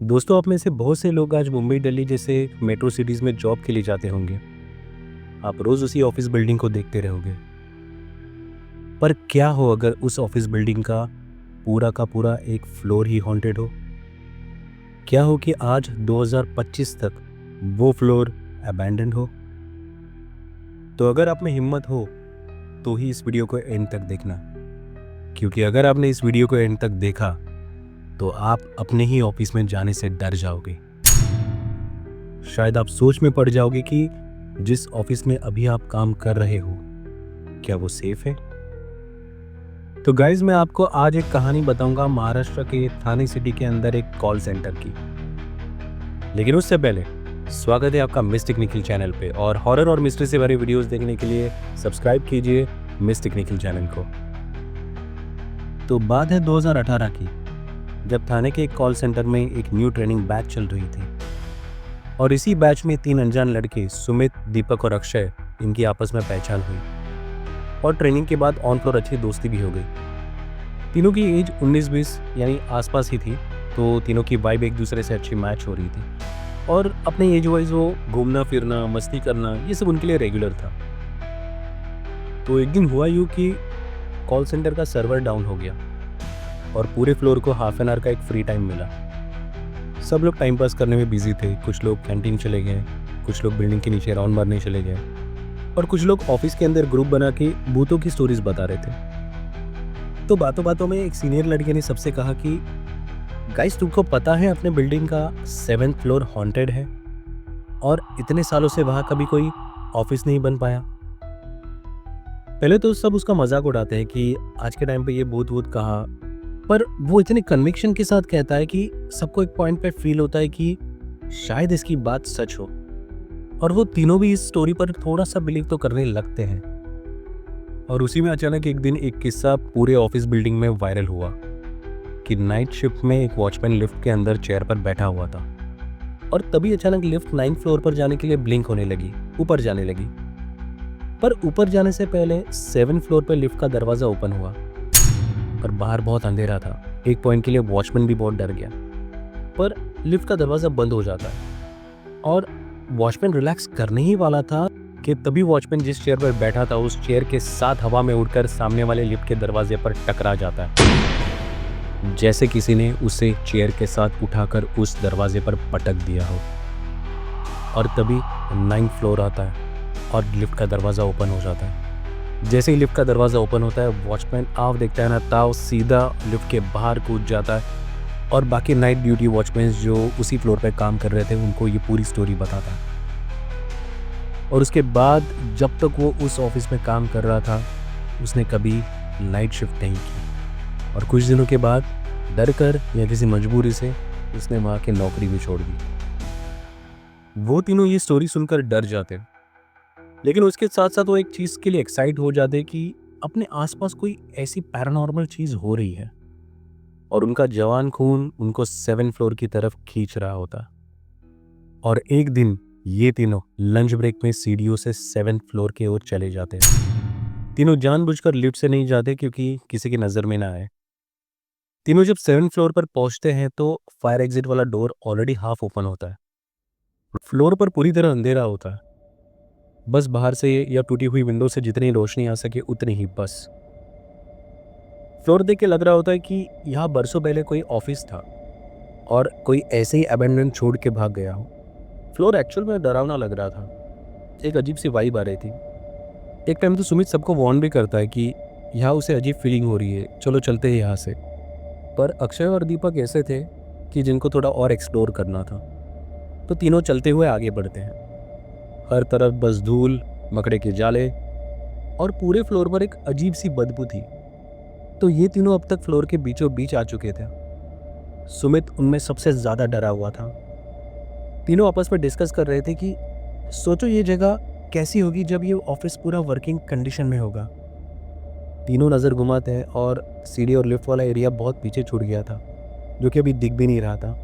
दोस्तों, आप में से बहुत से लोग आज मुंबई, दिल्ली जैसे मेट्रो सिटीज़ में जॉब के लिए जाते होंगे। आप रोज़ उसी ऑफिस बिल्डिंग को देखते रहोगे। पर क्या हो अगर उस ऑफिस बिल्डिंग का पूरा एक फ्लोर ही हॉन्टेड हो? क्या हो कि आज 2025 तक वो फ्लोर अबैंडन्ड हो? तो अगर आप में हिम्मत हो तो ही इस वीडियो को एंड तक देखना, क्योंकि अगर आपने इस वीडियो को एंड तक देखा तो आप अपने ही ऑफिस में जाने से डर जाओगे। शायद आप सोच में पड़ जाओगे कि जिस ऑफिस में अभी आप काम कर रहे हो, क्या वो सेफ है? तो गाइज, मैं आपको आज एक कहानी बताऊंगा महाराष्ट्र के थाने सिटी के अंदर एक कॉल सेंटर की। लेकिन उससे पहले स्वागत है आपका मिस्टिक निखिल चैनल पे, और हॉरर और मिस्ट्री से भरे वीडियोस देखने के लिए सब्सक्राइब कीजिए मिस्टिक निखिल चैनल को। तो बात है 2018 की, जब थाने के एक कॉल सेंटर में एक न्यू ट्रेनिंग बैच चल रही थी। और इसी बैच में 3 अनजान लड़के सुमित, दीपक और अक्षय, इनकी आपस में पहचान हुई और ट्रेनिंग के बाद ऑन फ्लोर अच्छी दोस्ती भी हो गई। तीनों की एज 19-20 यानी आसपास ही थी, तो तीनों की वाइब एक दूसरे से अच्छी मैच हो रही थी और अपने एज वाइज वो घूमना फिरना, मस्ती करना, ये सब उनके लिए रेगुलर था। तो एक दिन हुआ यूँ कि कॉल सेंटर का सर्वर डाउन हो गया और पूरे फ्लोर को हाफ एन आवर का एक फ्री टाइम मिला। सब लोग टाइम पास करने में बिजी थे। कुछ लोग कैंटीन चले गए, कुछ लोग बिल्डिंग के नीचे राउंड मारने चले गए और कुछ लोग ऑफिस के अंदर ग्रुप बना के भूतों की स्टोरीज बता रहे थे। तो बातों बातों में एक सीनियर लड़के ने सबसे कहा कि गाइस, तुमको पता है अपने बिल्डिंग का 7th फ्लोर हॉन्टेड है और इतने सालों से वहां कभी कोई ऑफिस नहीं बन पाया। पहले तो सब उसका मजाक उड़ाते हैं कि आज के टाइम पे ये भूत वूत कहा, पर वो इतने कन्विक्शन के साथ कहता है कि सबको एक पॉइंट पे फील होता है कि शायद इसकी बात सच हो, और वो तीनों भी इस स्टोरी पर थोड़ा सा बिलीव तो करने लगते हैं। और उसी में अचानक एक दिन एक किस्सा पूरे ऑफिस बिल्डिंग में वायरल हुआ कि नाइट शिफ्ट में एक वॉचमैन लिफ्ट के अंदर चेयर पर बैठा हुआ था और तभी अचानक लिफ्ट 9th फ्लोर पर जाने के लिए ब्लिंक होने लगी, ऊपर जाने लगी। पर ऊपर जाने से पहले 7th फ्लोर पर लिफ्ट का दरवाजा ओपन हुआ और बाहर बहुत अंधेरा था। एक पॉइंट के लिए वॉचमैन भी बहुत डर गया, पर लिफ्ट का दरवाजा बंद हो जाता है और वॉचमैन रिलैक्स करने ही वाला था कि तभी वॉचमैन जिस चेयर पर बैठा था उस चेयर के साथ हवा में उड़कर सामने वाले लिफ्ट के दरवाजे पर टकरा जाता है, जैसे किसी ने उसे चेयर के साथ उठाकर उस दरवाजे पर पटक दिया हो। और तभी 9th फ्लोर आता है और लिफ्ट का दरवाजा ओपन हो जाता है। जैसे ही लिफ्ट का दरवाजा ओपन होता है, वॉचमैन आव देखता है ना ताव सीधा लिफ्ट के बाहर कूद जाता है और बाकी नाइट ड्यूटी वॉचमैन जो उसी फ्लोर पे काम कर रहे थे उनको ये पूरी स्टोरी बताता है। और उसके बाद जब तक वो उस ऑफिस में काम कर रहा था, उसने कभी नाइट शिफ्ट नहीं की और कुछ दिनों के बाद डर कर या किसी मजबूरी से उसने वहाँ की नौकरी भी छोड़ दी। वो तीनों ये स्टोरी सुनकर डर जाते, लेकिन उसके साथ साथ वो एक चीज़ के लिए एक्साइट हो जाते कि अपने आसपास कोई ऐसी पैरानॉर्मल चीज़ हो रही है और उनका जवान खून उनको 7th फ्लोर की तरफ खींच रहा होता। और एक दिन ये तीनों लंच ब्रेक में सीढ़ियों से 7th फ्लोर की ओर चले जाते हैं। तीनों जानबूझकर लिफ्ट से नहीं जाते क्योंकि किसी की नज़र में ना आए। तीनों जब 7th फ्लोर पर पहुंचते हैं तो फायर एग्जिट वाला डोर ऑलरेडी हाफ ओपन होता है। फ्लोर पर पूरी तरह अंधेरा होता है, बस बाहर से या टूटी हुई विंडो से जितनी रोशनी आ सके उतनी ही बस। फ्लोर देख के लग रहा होता है कि यहाँ बरसों पहले कोई ऑफिस था और कोई ऐसे ही अबेंडन छोड़ के भाग गया हो। फ्लोर एक्चुअल में डरावना लग रहा था, एक अजीब सी वाइब आ रही थी। एक टाइम तो सुमित सबको वार्न भी करता है कि यहाँ उसे अजीब फीलिंग हो रही है, चलो चलते हैं यहाँ से। पर अक्षय और दीपक ऐसे थे कि जिनको थोड़ा और एक्सप्लोर करना था, तो तीनों चलते हुए आगे बढ़ते हैं। हर तरफ बस धूल, मकड़े के जाले और पूरे फ्लोर पर एक अजीब सी बदबू थी। तो ये तीनों अब तक फ्लोर के बीचों बीच आ चुके थे। सुमित उनमें सबसे ज़्यादा डरा हुआ था। तीनों आपस में डिस्कस कर रहे थे कि सोचो ये जगह कैसी होगी जब ये ऑफिस पूरा वर्किंग कंडीशन में होगा। तीनों नज़र घुमाते हैं और सीढ़ी और लिफ्ट वाला एरिया बहुत पीछे छूट गया था, जो कि अभी दिख भी नहीं रहा था।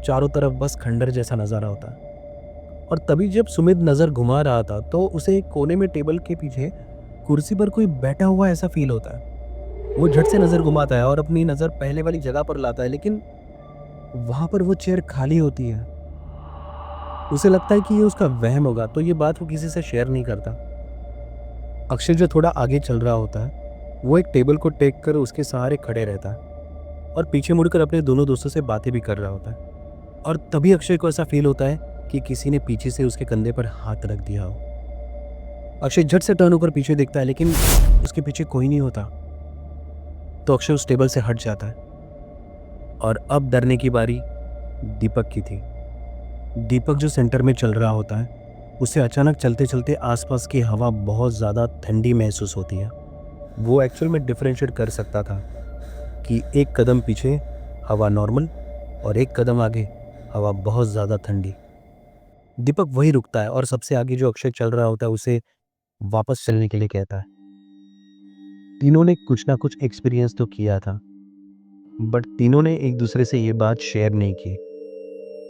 चारों तरफ बस खंडर जैसा नज़ारा होता। और तभी जब सुमित नज़र घुमा रहा था तो उसे एक कोने में टेबल के पीछे कुर्सी पर कोई बैठा हुआ ऐसा फील होता है। वो झट से नज़र घुमाता है और अपनी नज़र पहले वाली जगह पर लाता है, लेकिन वहाँ पर वो चेयर खाली होती है। उसे लगता है कि ये उसका वहम होगा, तो ये बात वो किसी से शेयर नहीं करता। अक्षय जो थोड़ा आगे चल रहा होता है, वो एक टेबल को टेक कर उसके सहारे खड़े रहता है और पीछे मुड़कर अपने दोनों दोस्तों से बातें भी कर रहा होता है। और तभी अक्षय को ऐसा फील होता है कि किसी ने पीछे से उसके कंधे पर हाथ रख दिया हो। अक्षय झट से टर्न होकर पीछे देखता है, लेकिन उसके पीछे कोई नहीं होता। तो अक्षय उस टेबल से हट जाता है और अब डरने की बारी दीपक की थी। दीपक जो सेंटर में चल रहा होता है, उसे अचानक चलते चलते आसपास की हवा बहुत ज़्यादा ठंडी महसूस होती है। वो एक्चुअल में डिफरेंशिएट कर सकता था कि एक कदम पीछे हवा नॉर्मल और एक कदम आगे हवा बहुत ज़्यादा ठंडी। दीपक वही रुकता है और सबसे आगे जो अक्षय चल रहा होता है उसे वापस चलने के लिए कहता है। तीनों ने कुछ ना कुछ एक्सपीरियंस तो किया था, बट तीनों ने एक दूसरे से ये बात शेयर नहीं की,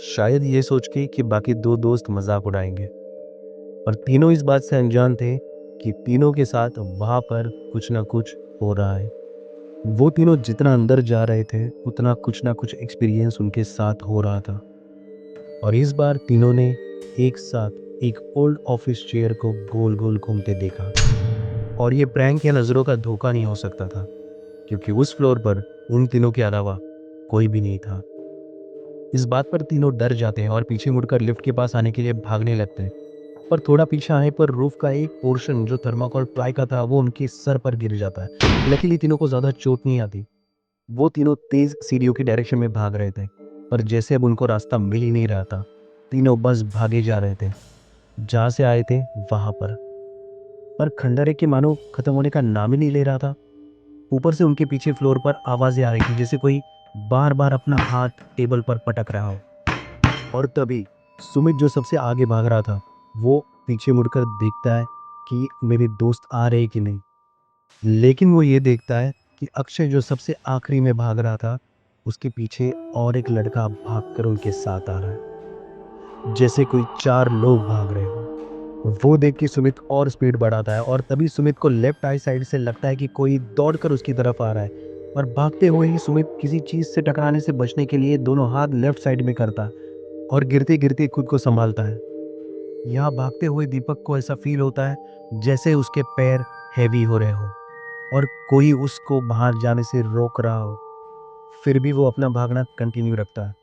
शायद ये सोच के कि बाकी दो दोस्त मजाक उड़ाएंगे। पर तीनों इस बात से अनजान थे कि तीनों के साथ वहां पर कुछ ना कुछ हो रहा है। वो तीनों जितना अंदर जा रहे थे उतना कुछ ना कुछ एक्सपीरियंस उनके साथ हो रहा था। और इस बार तीनों ने एक साथ एक ओल्ड ऑफिस चेयर को गोल गोल घूमते देखा। और ये प्रैंक या नज़रों का धोखा नहीं हो सकता था, क्योंकि उस फ्लोर पर उन तीनों के अलावा कोई भी नहीं था। इस बात पर तीनों डर जाते हैं और पीछे मुड़कर लिफ्ट के पास आने के लिए भागने लगते हैं। पर थोड़ा पीछे आए पर रूफ का एक पोर्शन जो थर्माकोल प्लाई का था वो उनके सर पर गिर जाता है। लकीली तीनों को ज़्यादा चोट नहीं आती। वो तीनों तेज सीढ़ियों की डायरेक्शन में भाग रहे थे, पर जैसे अब उनको रास्ता मिल ही नहीं रहा था, तीनों बस भागे जा रहे थे जहाँ से आए थे वहां पर खंडहर के मानो खत्म होने का नाम ही नहीं ले रहा था। ऊपर से उनके पीछे फ्लोर पर आवाजें आ रही थी, जैसे कोई बार बार अपना हाथ टेबल पर पटक रहा हो। और तभी सुमित जो सबसे आगे भाग रहा था, वो पीछे मुड़कर देखता है कि मेरे दोस्त आ रहे कि नहीं। लेकिन वो ये देखता है कि अक्षय जो सबसे आखिरी में भाग रहा था, उसके पीछे और एक लड़का भागकर उनके साथ आ रहा है, जैसे कोई चार लोग भाग रहे हो। वो देख के सुमित और स्पीड बढ़ाता है और तभी सुमित को लेफ्ट आई साइड से लगता है कि कोई दौड़कर उसकी तरफ आ रहा है। और भागते हुए ही सुमित किसी चीज से टकराने से बचने के लिए दोनों हाथ लेफ्ट साइड में करता है और गिरते गिरते खुद को संभालता है। यहाँ भागते हुए दीपक को ऐसा फील होता है जैसे उसके पैर हैवी हो रहे हो और कोई उसको बाहर जाने से रोक रहा हो। फिर भी वो अपना भागना कंटिन्यू रखता है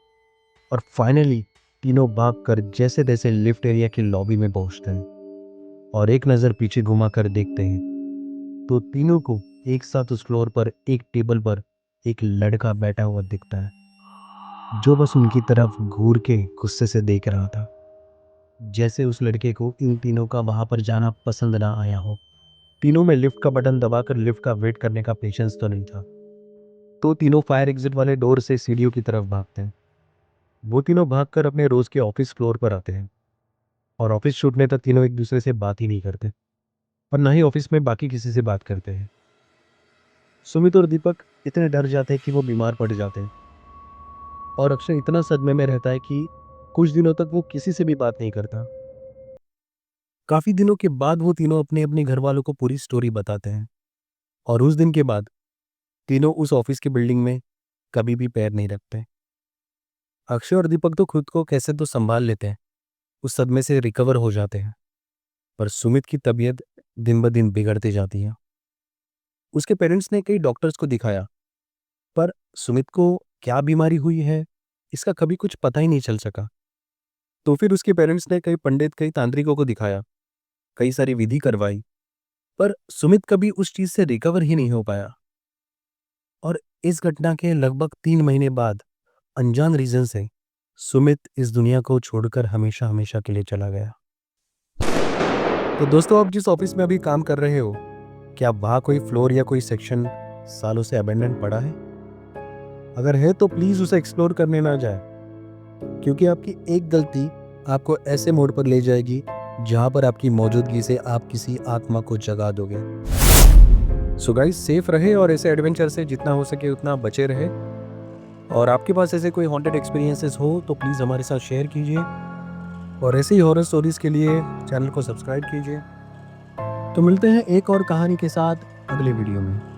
और फाइनली तीनों भागकर जैसे तैसे लिफ्ट एरिया की लॉबी में पहुंचते हैं। और एक नज़र पीछे घुमाकर देखते हैं तो तीनों को एक साथ उस फ्लोर पर एक टेबल पर एक लड़का बैठा हुआ दिखता है, जो बस उनकी तरफ घूर के गुस्से से देख रहा था, जैसे उस लड़के को इन तीनों का वहां पर जाना पसंद ना आया हो। तीनों में लिफ्ट का बटन दबाकर लिफ्ट का वेट करने का पेशेंस तो नहीं था, तो तीनों फायर एग्जिट वाले डोर से सीढ़ियों की तरफ भागते हैं। वो तीनों भागकर अपने रोज के ऑफिस फ्लोर पर आते हैं और ऑफिस छूटने तक तीनों एक दूसरे से बात ही नहीं करते और ना ही ऑफिस में बाकी किसी से बात करते हैं। सुमित और दीपक इतने डर जाते हैं कि वो बीमार पड़ जाते हैं और अक्षय इतना सदमे में रहता है कि कुछ दिनों तक वो किसी से भी बात नहीं करता। काफी दिनों के बाद वो तीनों अपने अपने घर वालों को पूरी स्टोरी बताते हैं और उस दिन के बाद तीनों उस ऑफिस की बिल्डिंग में कभी भी पैर नहीं रखते। अक्षय और दीपक तो खुद को कैसे तो संभाल लेते हैं, उस सदमे से रिकवर हो जाते हैं, पर सुमित की तबीयत दिन ब दिन बिगड़ती जाती है। उसके पेरेंट्स ने कई डॉक्टर्स को दिखाया, पर सुमित को क्या बीमारी हुई है इसका कभी कुछ पता ही नहीं चल सका। तो फिर उसके पेरेंट्स ने कई पंडित कई तांत्रिकों को दिखाया, कई सारी विधि करवाई, पर सुमित कभी उस चीज से रिकवर ही नहीं हो पाया। और इस घटना के लगभग 3 महीने बाद अनजान रीजन से सुमित इस दुनिया को छोड़कर हमेशा हमेशा के लिए चला गया। तो दोस्तों, आप जिस ऑफिस में अभी काम कर रहे हो, क्या वहाँ कोई फ्लोर या कोई सेक्शन सालों से अबेंडन पड़ा है? अगर है तो प्लीज उसे एक्सप्लोर करने ना जाए, क्योंकि आपकी एक गलती आपको ऐसे मोड़ पर ले जाएगी जहां पर आपकी मौजूदगी से आप किसी आत्मा को जगा दोगे। सो गाइस, सेफ रहे और ऐसे एडवेंचर से जितना हो सके उतना बचे रहे। और आपके पास ऐसे कोई हॉन्टेड एक्सपीरियंसेस हो तो प्लीज़ हमारे साथ शेयर कीजिए और ऐसे ही हॉरर स्टोरीज के लिए चैनल को सब्सक्राइब कीजिए। तो मिलते हैं एक और कहानी के साथ अगले वीडियो में।